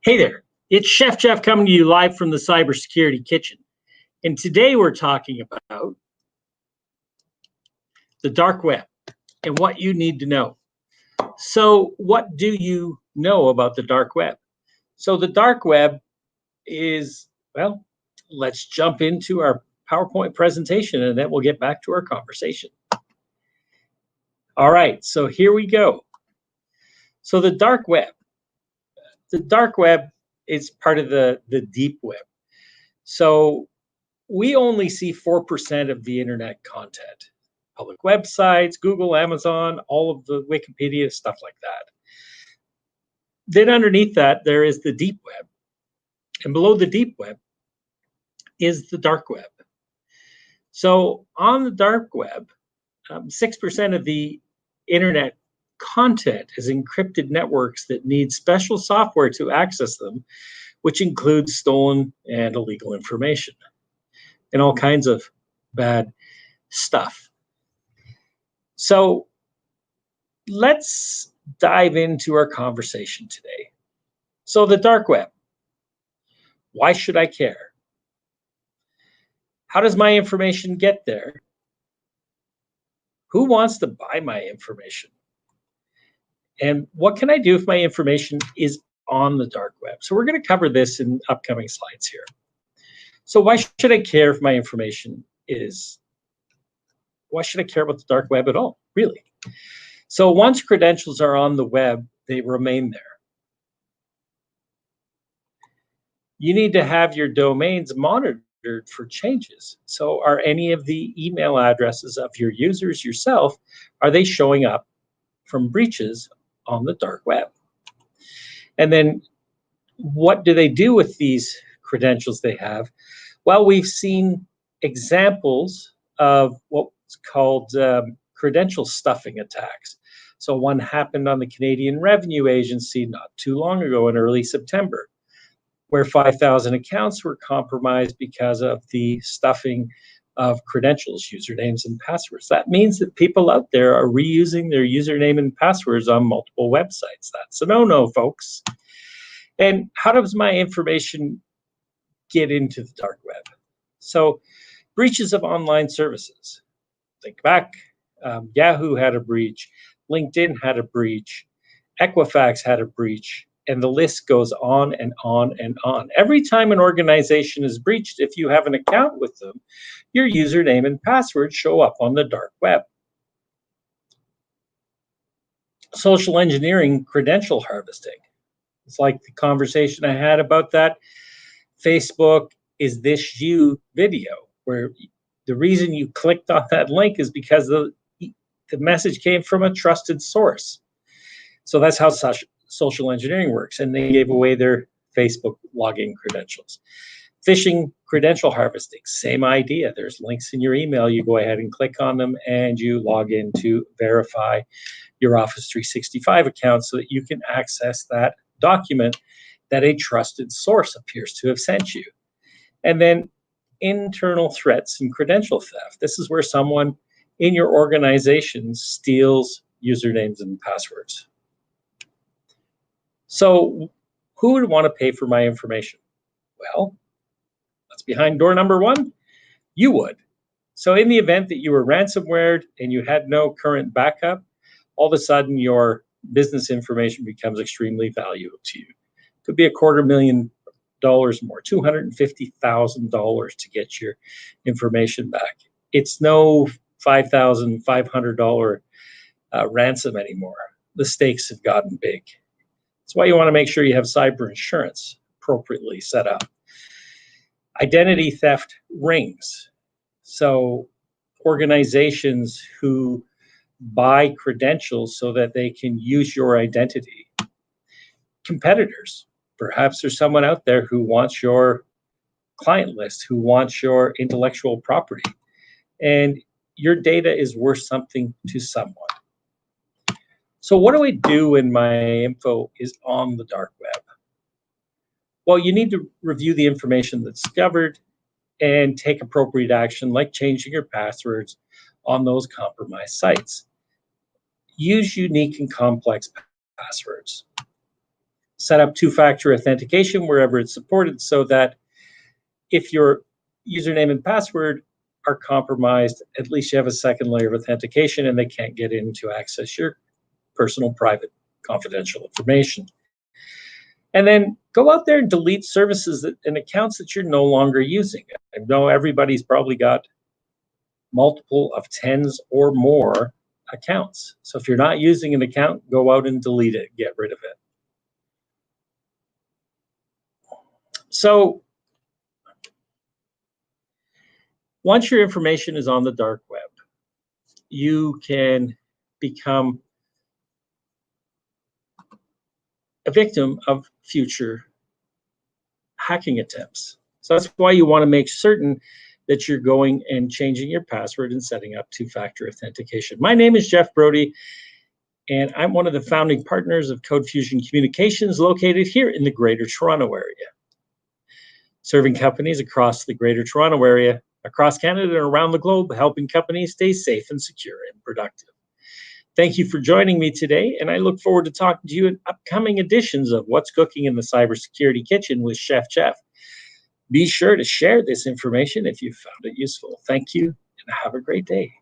Hey there, it's Chef Jeff coming to you live from the Cybersecurity Kitchen. And today we're talking about the dark web and what you need to know. So, what do you know about the dark web? So, the dark web is, well, let's jump into our PowerPoint presentation and then we'll get back to our conversation. All right, so here we go. So, the dark web. The dark web is part of the deep web. So, we only see 4% of the internet content. Public websites, Google, Amazon, all of the Wikipedia, stuff like that. Then underneath that, there is the deep web. And below the deep web is the dark web. So on the dark web, 6% of the internet content is encrypted networks that need special software to access them, which includes stolen and illegal information and all kinds of bad stuff. So let's dive into our conversation today. So the dark web, why should I care? How does my information get there? Who wants to buy my information? And what can I do if my information is on the dark web? So we're going to cover this in upcoming slides here. So why should I care if my information is, why should I care about the dark web at all, really? So once credentials are on the web, they remain there. You need to have your domains monitored for changes. So are any of the email addresses of your users yourself, are they showing up from breaches on the dark web? And then what do they do with these credentials they have? Well, we've seen examples of what's called credential stuffing attacks. So one happened on the Canadian Revenue Agency not too long ago in early September, where 5,000 accounts were compromised because of the stuffing of credentials, usernames, and passwords. That means that people out there are reusing their username and passwords on multiple websites. That's a no-no, folks. And how does my information get into the dark web? So breaches of online services. Think back, Yahoo had a breach, LinkedIn had a breach, Equifax had a breach, and the list goes on and on and on. Every time an organization is breached, if you have an account with them, your username and password show up on the dark web. Social engineering credential harvesting. It's like the conversation I had about that Facebook Is This You video, where the reason you clicked on that link is because the message came from a trusted source. So that's how social engineering works, and they gave away their Facebook login credentials. Phishing credential harvesting, same idea. There's links in your email. You go ahead and click on them, and you log in to verify your Office 365 account so that you can access that document that a trusted source appears to have sent you. And then internal threats and credential theft. This is where someone in your organization steals usernames and passwords. So who would want to pay for my information? Well, what's behind door number one? You would. So in the event that you were ransomwared and you had no current backup, all of a sudden your business information becomes extremely valuable to you. Could be $250,000 more, $250,000 to get your information back. It's no $5,500 ransom anymore. The stakes have gotten big. That's why you want to make sure you have cyber insurance appropriately set up. Identity theft rings. So organizations who buy credentials so that they can use your identity. Competitors. Perhaps there's someone out there who wants your client list, who wants your intellectual property, and your data is worth something to someone. So what do I do when my info is on the dark web? Well, you need to review the information that's discovered and take appropriate action, like changing your passwords on those compromised sites. Use unique and complex passwords. Set up two-factor authentication wherever it's supported so that if your username and password are compromised, at least you have a second layer of authentication and they can't get in to access your personal, private, confidential information. And then go out there and delete services and accounts that you're no longer using. I know everybody's probably got multiple of tens or more accounts. So if you're not using an account, go out and delete it, get rid of it. So once your information is on the dark web, you can become a victim of future hacking attempts. So that's why you want to make certain that you're going and changing your password and setting up two-factor authentication. My name is Jeff Brody, and I'm one of the founding partners of Code Fusion Communications, located here in the Greater Toronto Area, serving companies across the Greater Toronto Area, across Canada and around the globe, helping companies stay safe and secure and productive. Thank you for joining me today, and I look forward to talking to you in upcoming editions of What's Cooking in the Cybersecurity Kitchen with Chef Jeff. Be sure to share this information if you found it useful. Thank you, and have a great day.